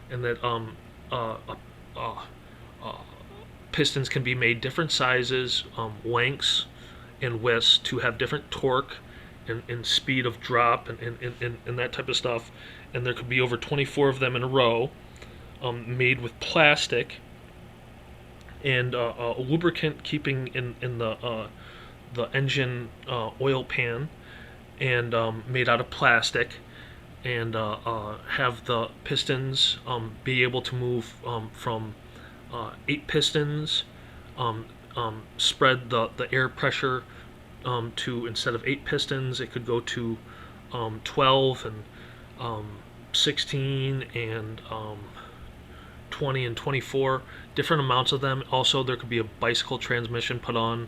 and that uh, uh, uh, pistons can be made different sizes, lengths, and widths to have different torque and speed of drop and that type of stuff. And there could be over 24 of them in a row, made with plastic and a lubricant keeping in the engine oil pan, and made out of plastic, and have the pistons be able to move from 8 pistons, um, spread the air pressure to, instead of 8 pistons, it could go to 12 and um, 16 and 20 and 24, different amounts of them. Also, there could be a bicycle transmission put on,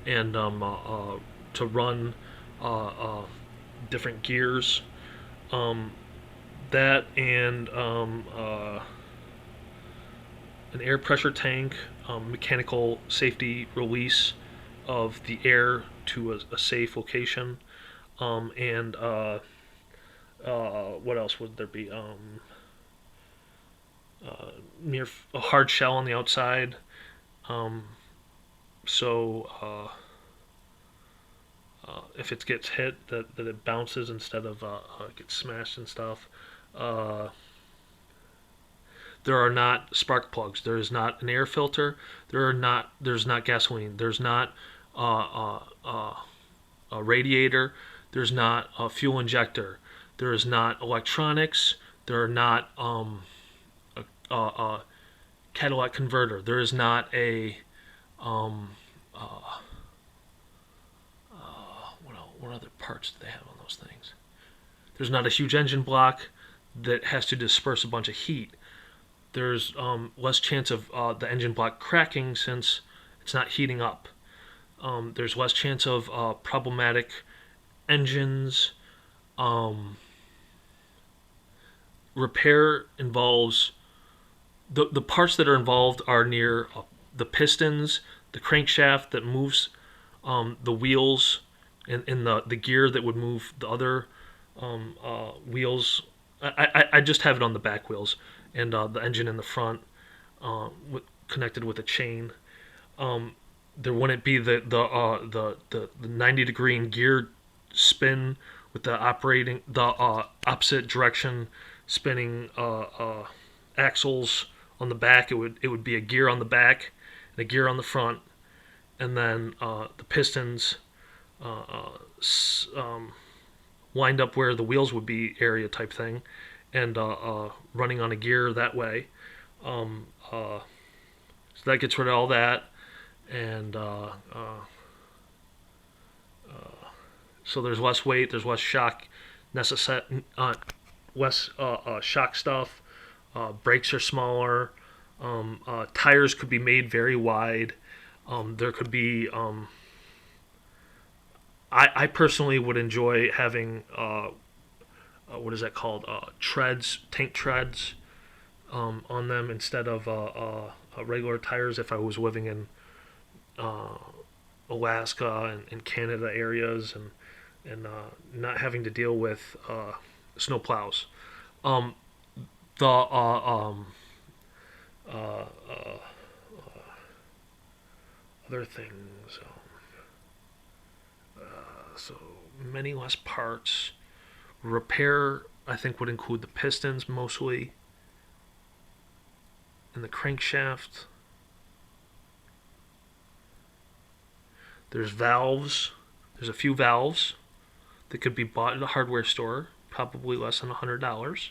and to run different gears. Um, that and an air pressure tank, mechanical safety release of the air to a safe location, and what else would there be? Near a hard shell on the outside, um, so if it gets hit, that it bounces instead of gets smashed and stuff. Uh, there are not spark plugs. There is not an air filter. There's not gasoline. There's not a radiator. There's not a fuel injector. There is not electronics. There are not a catalytic converter. There is not a um, uh, what other parts do they have on those things? There's not a huge engine block that has to disperse a bunch of heat. There's less chance of the engine block cracking since it's not heating up. There's less chance of problematic engines. Um, Repair involves the parts that are involved are near the pistons, the crankshaft that moves the wheels, and the gear that would move the other wheels. I just have it on the back wheels, and the engine in the front, connected with a chain. Um, there wouldn't be the 90-degree in gear spin with the opposite direction spinning axles on the back. It would be a gear on the back and a gear on the front, and then the pistons uh, lined up where the wheels would be, area type thing, and running on a gear that way. Um, uh, so that gets rid of all that, and so there's less weight, there's less shock necessary, less shock stuff. Brakes are smaller. Tires could be made very wide. There could be. I personally would enjoy having what is that called? Treads, tank treads, on them instead of regular tires. If I was living in uh, Alaska and Canada areas, and not having to deal with snow plows. Um, the other things, so many less parts. Repair, I think, would include the pistons mostly, and the crankshaft. There's valves. There's a few valves that could be bought at a hardware store, probably less than $100.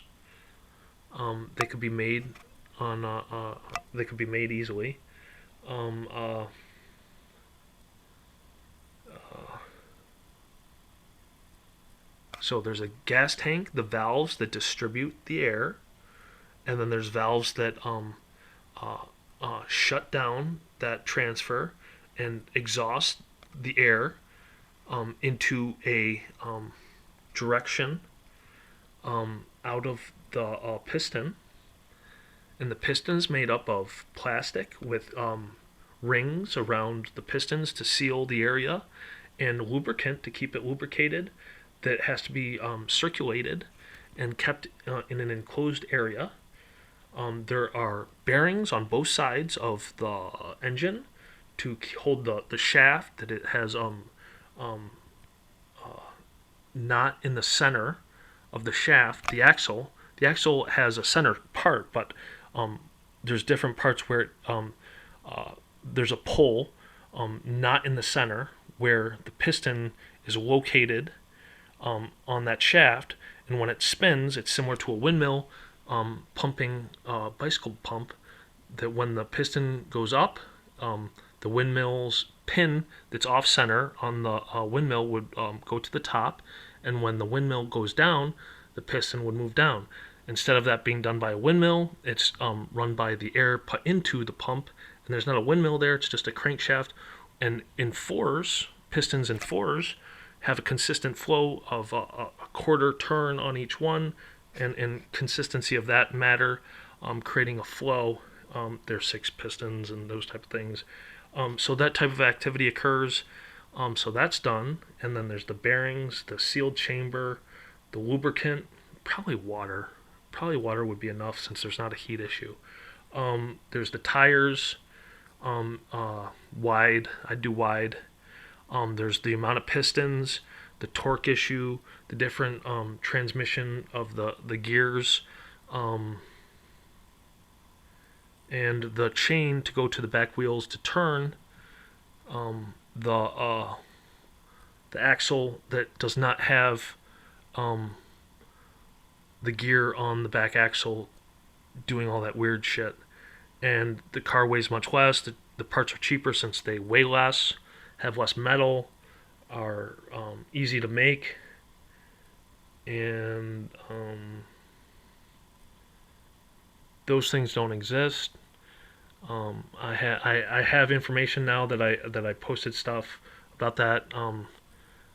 They could be made on. They could be made easily. Um, uh, so there's a gas tank, the valves that distribute the air, and then there's valves that uh, shut down that transfer and exhaust the air into a direction out of the piston. And the piston is made up of plastic with rings around the pistons to seal the area, and lubricant to keep it lubricated that has to be circulated, and kept in an enclosed area. There are bearings on both sides of the engine to hold the shaft that it has um, not in the center of the shaft. The axle has a center part, but there's different parts where there's a pole not in the center where the piston is located on that shaft, and when it spins, it's similar to a windmill pumping bicycle pump. That when the piston goes up, the windmill's pin that's off center on the windmill would go to the top, and when the windmill goes down, the piston would move down. Instead of that being done by a windmill, it's run by the air put into the pump, and there's not a windmill there, it's just a crankshaft. And in fours, pistons in fours have a consistent flow of a quarter turn on each one, and consistency of that matter, creating a flow. There's 6 pistons and those type of things. So that type of activity occurs. So that's done. And then there's the bearings, the sealed chamber, the lubricant, probably water. Probably water would be enough since there's not a heat issue. There's the tires, wide. I do wide. There's the amount of pistons, the torque issue, the different transmission of the gears, and the chain to go to the back wheels to turn, the axle that does not have the gear on the back axle doing all that weird shit. And the car weighs much less. The parts are cheaper since they weigh less, have less metal, are easy to make, and those things don't exist. I have information now that I posted stuff about that. I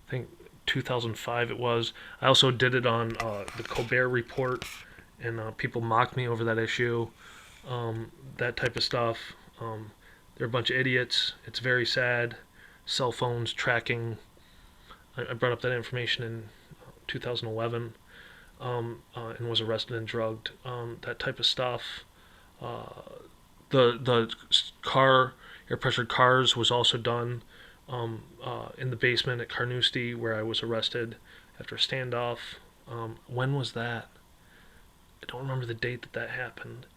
think 2005 it was. I also did it on the Colbert report, and people mocked me over that issue. That type of stuff. They're a bunch of idiots. It's very sad. Cell phones tracking. I brought up that information in 2011, and was arrested and drugged. That type of stuff. The car, air pressured cars, was also done in the basement at Carnoustie, where I was arrested after a standoff. When was that? I don't remember the date that happened.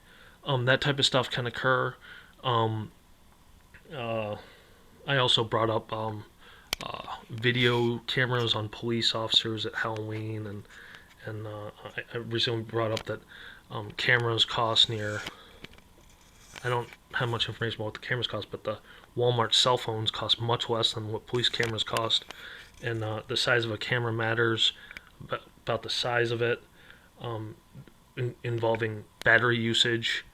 That type of stuff can occur. I also brought up video cameras on police officers at Halloween, and I recently brought up that cameras cost near. I don't have much information about what the cameras cost, but the Walmart cell phones cost much less than what police cameras cost, and the size of a camera matters. About the size of it, involving battery usage.